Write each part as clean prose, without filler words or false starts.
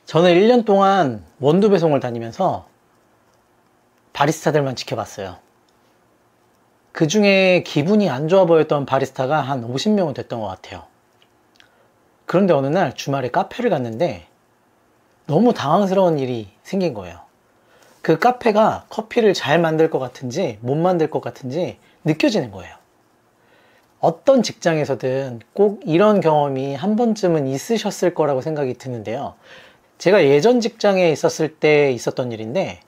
저는 1년 동안 원두 배송을 다니면서 바리스타들만 지켜봤어요. 그 중에 기분이 안 좋아 보였던 바리스타가 한 50명은 됐던 것 같아요. 그런데 어느 날 주말에 카페를 갔는데 너무 당황스러운 일이 생긴 거예요. 그 카페가 커피를 잘 만들 것 같은지 못 만들 것 같은지 느껴지는 거예요. 어떤 직장에서든 꼭 이런 경험이 한 번쯤은 있으셨을 거라고 생각이 드는데요. 제가 예전 직장에 있었을 때 있었던 일인데,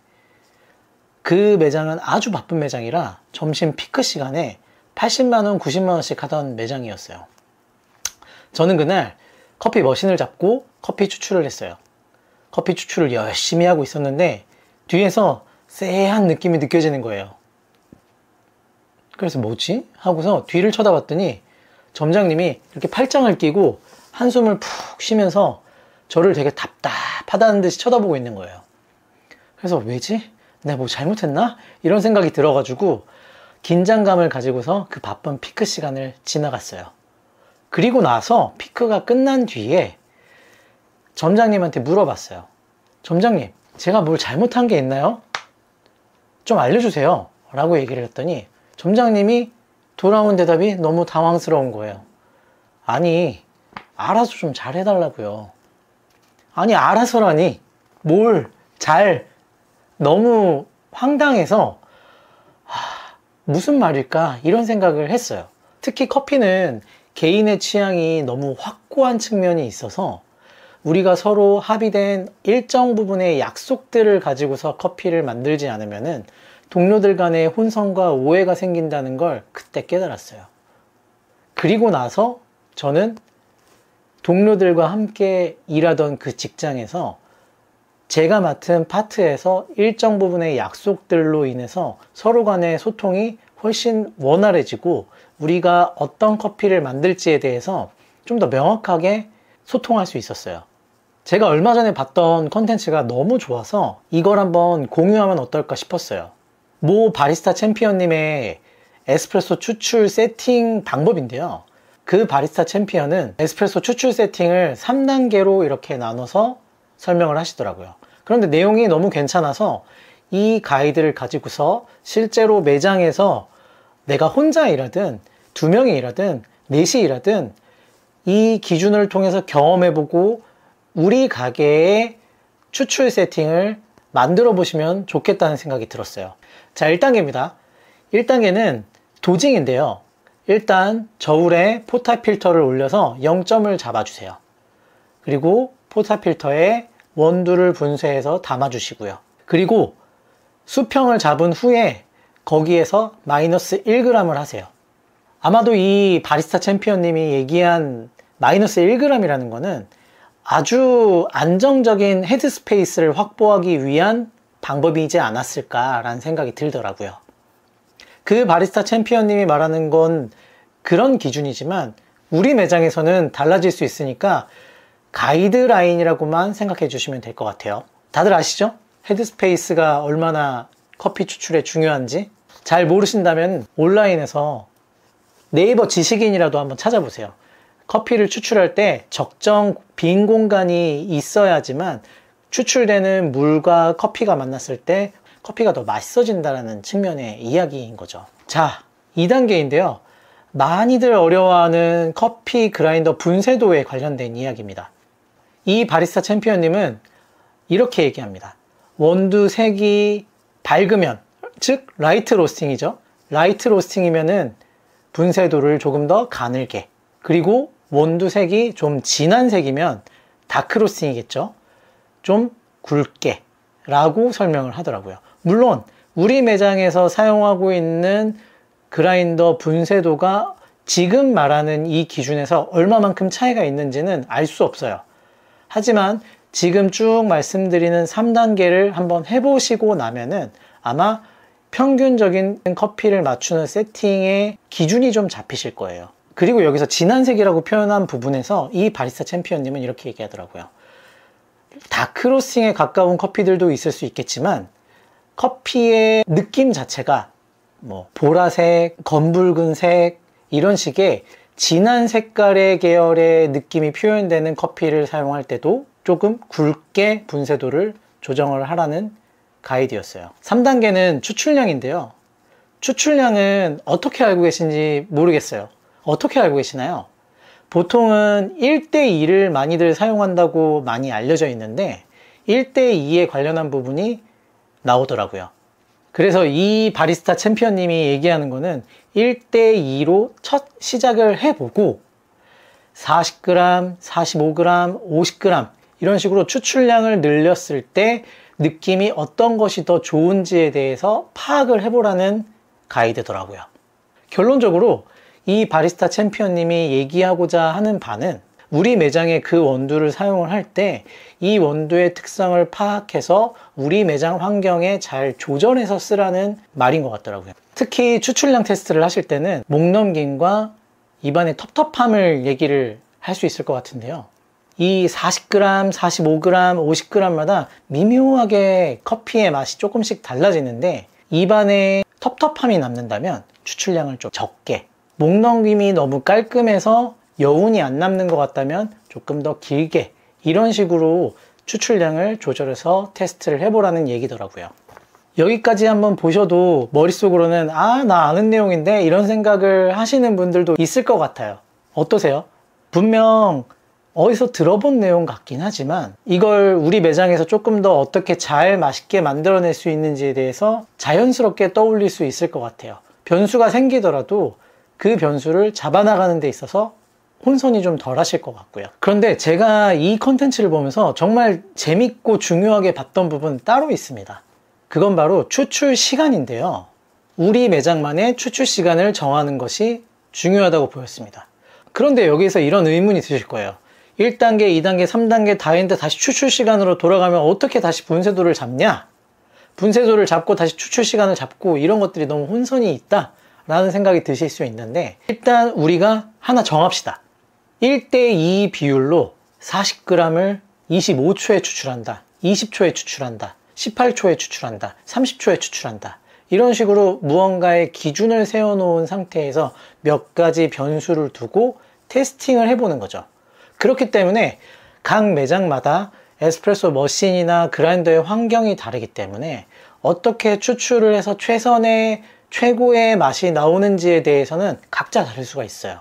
그 매장은 아주 바쁜 매장이라 점심 피크 시간에 80만원, 90만원씩 하던 매장이었어요. 저는 그날 커피 머신을 잡고 커피 추출을 했어요. 커피 추출을 열심히 하고 있었는데 뒤에서 쎄한 느낌이 느껴지는 거예요. 그래서 뭐지? 하고서 뒤를 쳐다봤더니 점장님이 이렇게 팔짱을 끼고 한숨을 푹 쉬면서 저를 되게 답답하다는 듯이 쳐다보고 있는 거예요. 그래서 왜지? 내가 뭐 잘못했나? 이런 생각이 들어가지고 긴장감을 가지고서 그 바쁜 피크 시간을 지나갔어요. 그리고 나서 피크가 끝난 뒤에 점장님한테 물어봤어요. 점장님, 제가 뭘 잘못한 게 있나요? 좀 알려주세요 라고 얘기를 했더니 점장님이 돌아온 대답이 너무 당황스러운 거예요. 아니, 알아서 좀 잘해달라고요. 아니, 알아서라니 뭘 잘, 너무 황당해서 무슨 말일까 이런 생각을 했어요. 특히 커피는 개인의 취향이 너무 확고한 측면이 있어서 우리가 서로 합의된 일정 부분의 약속들을 가지고서 커피를 만들지 않으면은 동료들 간의 혼선과 오해가 생긴다는 걸 그때 깨달았어요. 그리고 나서 저는 동료들과 함께 일하던 그 직장에서 제가 맡은 파트에서 일정 부분의 약속들로 인해서 서로 간의 소통이 훨씬 원활해지고 우리가 어떤 커피를 만들지에 대해서 좀 더 명확하게 소통할 수 있었어요. 제가 얼마 전에 봤던 컨텐츠가 너무 좋아서 이걸 한번 공유하면 어떨까 싶었어요. 모 바리스타 챔피언님의 에스프레소 추출 세팅 방법인데요. 그 바리스타 챔피언은 에스프레소 추출 세팅을 3단계로 이렇게 나눠서 설명을 하시더라고요. 그런데 내용이 너무 괜찮아서 이 가이드를 가지고서 실제로 매장에서 내가 혼자 일하든 2명이 일하든 4시 일하든 이 기준을 통해서 경험해보고 우리 가게의 추출 세팅을 만들어 보시면 좋겠다는 생각이 들었어요. 자, 1단계입니다. 1단계는 도징인데요. 일단 저울에 포타 필터를 올려서 0점을 잡아주세요. 그리고 포타 필터에 원두를 분쇄해서 담아주시고요. 그리고 수평을 잡은 후에 거기에서 마이너스 1g을 하세요. 아마도 이 바리스타 챔피언님이 얘기한 마이너스 1g이라는 거는 아주 안정적인 헤드스페이스를 확보하기 위한 방법이지 않았을까라는 생각이 들더라고요. 그 바리스타 챔피언님이 말하는 건 그런 기준이지만 우리 매장에서는 달라질 수 있으니까 가이드라인이라고만 생각해 주시면 될 것 같아요. 다들 아시죠? 헤드스페이스가 얼마나 커피 추출에 중요한지? 잘 모르신다면 온라인에서 네이버 지식인이라도 한번 찾아보세요. 커피를 추출할 때 적정 빈 공간이 있어야지만 추출되는 물과 커피가 만났을 때 커피가 더 맛있어진다는 측면의 이야기인 거죠. 자, 2단계인데요. 많이들 어려워하는 커피 그라인더 분쇄도에 관련된 이야기입니다. 이 바리스타 챔피언님은 이렇게 얘기합니다. 원두 색이 밝으면, 즉 라이트 로스팅이죠. 라이트 로스팅이면은 분쇄도를 조금 더 가늘게, 그리고 원두 색이 좀 진한 색이면 다크 로스팅이겠죠. 좀 굵게 라고 설명을 하더라고요. 물론 우리 매장에서 사용하고 있는 그라인더 분쇄도가 지금 말하는 이 기준에서 얼마만큼 차이가 있는지는 알 수 없어요. 하지만 지금 쭉 말씀드리는 3단계를 한번 해보시고 나면은 아마 평균적인 커피를 맞추는 세팅의 기준이 좀 잡히실 거예요. 그리고 여기서 진한 색이라고 표현한 부분에서 이 바리스타 챔피언님은 이렇게 얘기하더라고요. 다크 로스팅에 가까운 커피들도 있을 수 있겠지만 커피의 느낌 자체가 뭐 보라색, 검붉은색 이런 식의 진한 색깔의 계열의 느낌이 표현되는 커피를 사용할 때도 조금 굵게 분쇄도를 조정을 하라는 가이드였어요. 3단계는 추출량인데요. 추출량은 어떻게 알고 계신지 모르겠어요. 어떻게 알고 계시나요? 보통은 1대2를 많이들 사용한다고 많이 알려져 있는데 1대2에 관련한 부분이 나오더라고요. 그래서 이 바리스타 챔피언님이 얘기하는 거는 1대2로 첫 시작을 해보고 40g, 45g, 50g 이런 식으로 추출량을 늘렸을 때 느낌이 어떤 것이 더 좋은지에 대해서 파악을 해보라는 가이드더라고요. 결론적으로 이 바리스타 챔피언님이 얘기하고자 하는 바는 우리 매장에 그 원두를 사용을 할 때 이 원두의 특성을 파악해서 우리 매장 환경에 잘 조절해서 쓰라는 말인 것 같더라고요. 특히 추출량 테스트를 하실 때는 목넘김과 입안의 텁텁함을 얘기를 할 수 있을 것 같은데요. 이 40g, 45g, 50g마다 미묘하게 커피의 맛이 조금씩 달라지는데 입안에 텁텁함이 남는다면 추출량을 좀 적게, 목넘김이 너무 깔끔해서 여운이 안 남는 것 같다면 조금 더 길게, 이런 식으로 추출량을 조절해서 테스트를 해보라는 얘기더라고요. 여기까지 한번 보셔도 머릿속으로는 나 아는 내용인데 이런 생각을 하시는 분들도 있을 것 같아요. 어떠세요? 분명 어디서 들어본 내용 같긴 하지만 이걸 우리 매장에서 조금 더 어떻게 잘 맛있게 만들어낼 수 있는지에 대해서 자연스럽게 떠올릴 수 있을 것 같아요. 변수가 생기더라도 그 변수를 잡아나가는 데 있어서 혼선이 좀 덜 하실 것 같고요. 그런데 제가 이 컨텐츠를 보면서 정말 재밌고 중요하게 봤던 부분 따로 있습니다. 그건 바로 추출 시간인데요. 우리 매장만의 추출 시간을 정하는 것이 중요하다고 보였습니다. 그런데 여기서 이런 의문이 드실 거예요. 1단계, 2단계, 3단계 다 했는데 다시 추출 시간으로 돌아가면 어떻게 다시 분쇄도를 잡냐? 분쇄도를 잡고 다시 추출 시간을 잡고 이런 것들이 너무 혼선이 있다 라는 생각이 드실 수 있는데, 일단 우리가 하나 정합시다. 1대2 비율로 40g을 25초에 추출한다, 20초에 추출한다, 18초에 추출한다, 30초에 추출한다, 이런 식으로 무언가의 기준을 세워놓은 상태에서 몇 가지 변수를 두고 테스팅을 해보는 거죠. 그렇기 때문에 각 매장마다 에스프레소 머신이나 그라인더의 환경이 다르기 때문에 어떻게 추출을 해서 최고의 맛이 나오는지에 대해서는 각자 다를 수가 있어요.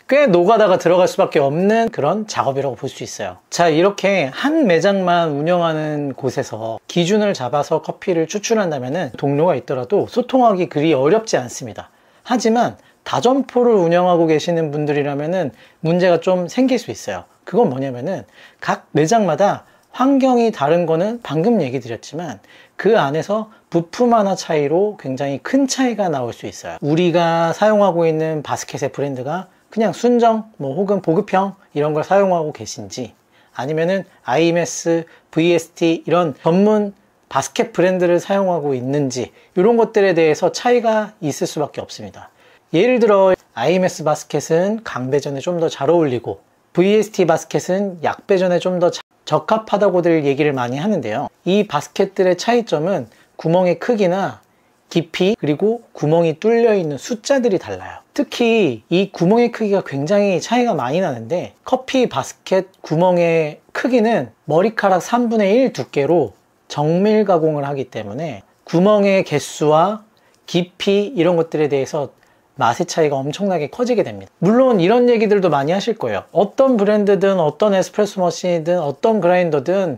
꽤 노가다가 들어갈 수밖에 없는 그런 작업이라고 볼 수 있어요. 자, 이렇게 한 매장만 운영하는 곳에서 기준을 잡아서 커피를 추출한다면 동료가 있더라도 소통하기 그리 어렵지 않습니다. 하지만 다점포를 운영하고 계시는 분들이라면 문제가 좀 생길 수 있어요. 그건 뭐냐면은 각 매장마다 환경이 다른 거는 방금 얘기 드렸지만 그 안에서 부품 하나 차이로 굉장히 큰 차이가 나올 수 있어요. 우리가 사용하고 있는 바스켓의 브랜드가 그냥 순정 혹은 보급형 이런 걸 사용하고 계신지, 아니면은 IMS, VST 이런 전문 바스켓 브랜드를 사용하고 있는지, 이런 것들에 대해서 차이가 있을 수밖에 없습니다. 예를 들어 IMS 바스켓은 강배전에 좀 더 잘 어울리고 VST 바스켓은 약배전에 좀 더 적합하다고들 얘기를 많이 하는데요. 이 바스켓들의 차이점은 구멍의 크기나 깊이, 그리고 구멍이 뚫려 있는 숫자들이 달라요. 특히 이 구멍의 크기가 굉장히 차이가 많이 나는데, 커피 바스켓 구멍의 크기는 머리카락 3분의 1 두께로 정밀 가공을 하기 때문에 구멍의 개수와 깊이 이런 것들에 대해서 맛의 차이가 엄청나게 커지게 됩니다. 물론 이런 얘기들도 많이 하실 거예요. 어떤 브랜드든 어떤 에스프레소 머신이든 어떤 그라인더든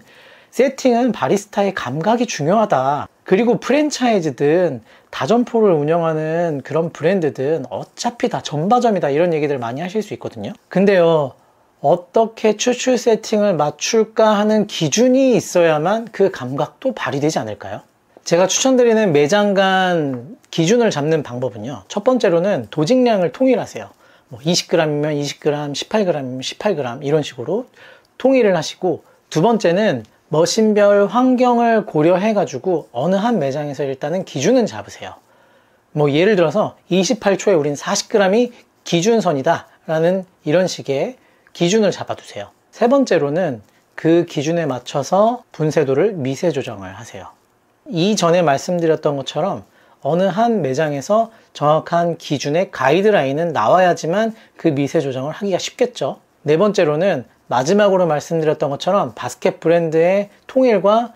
세팅은 바리스타의 감각이 중요하다. 그리고 프랜차이즈든 다점포를 운영하는 그런 브랜드든 어차피 다 전바점이다, 이런 얘기들 많이 하실 수 있거든요. 근데요, 어떻게 추출 세팅을 맞출까 하는 기준이 있어야만 그 감각도 발휘되지 않을까요? 제가 추천드리는 매장 간 기준을 잡는 방법은요, 첫 번째로는 도직량을 통일하세요. 20g이면 20g, 18g이면 18g 이런 식으로 통일을 하시고, 두 번째는 머신별 환경을 고려해 가지고 어느 한 매장에서 일단은 기준은 잡으세요. 예를 들어서 28초에 우린 40g이 기준선이다 라는 이런 식의 기준을 잡아두세요. 세 번째로는 그 기준에 맞춰서 분쇄도를 미세 조정을 하세요. 이전에 말씀드렸던 것처럼 어느 한 매장에서 정확한 기준의 가이드라인은 나와야지만 그 미세 조정을 하기가 쉽겠죠. 네 번째로는 마지막으로 말씀드렸던 것처럼 바스켓 브랜드의 통일과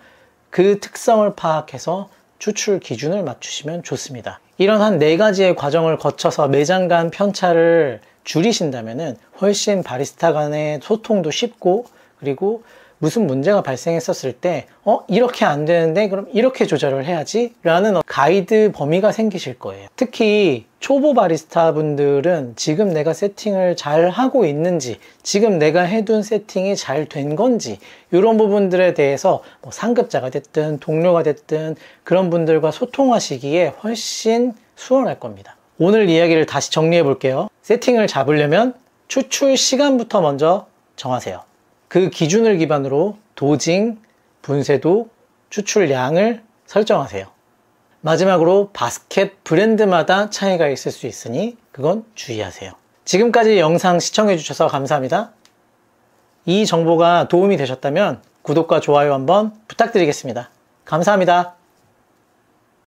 그 특성을 파악해서 추출 기준을 맞추시면 좋습니다. 이런 한 4가지의 과정을 거쳐서 매장 간 편차를 줄이신다면 훨씬 바리스타 간의 소통도 쉽고, 그리고 무슨 문제가 발생했었을 때 이렇게 안 되는데 그럼 이렇게 조절을 해야지 라는 가이드 범위가 생기실 거예요. 특히 초보 바리스타 분들은 지금 내가 세팅을 잘 하고 있는지, 지금 내가 해둔 세팅이 잘 된 건지, 이런 부분들에 대해서 상급자가 됐든 동료가 됐든 그런 분들과 소통하시기에 훨씬 수월할 겁니다. 오늘 이야기를 다시 정리해 볼게요. 세팅을 잡으려면 추출 시간부터 먼저 정하세요. 그 기준을 기반으로 도징, 분쇄도, 추출량을 설정하세요. 마지막으로 바스켓 브랜드마다 차이가 있을 수 있으니 그건 주의하세요. 지금까지 영상 시청해 주셔서 감사합니다. 이 정보가 도움이 되셨다면 구독과 좋아요 한번 부탁드리겠습니다. 감사합니다.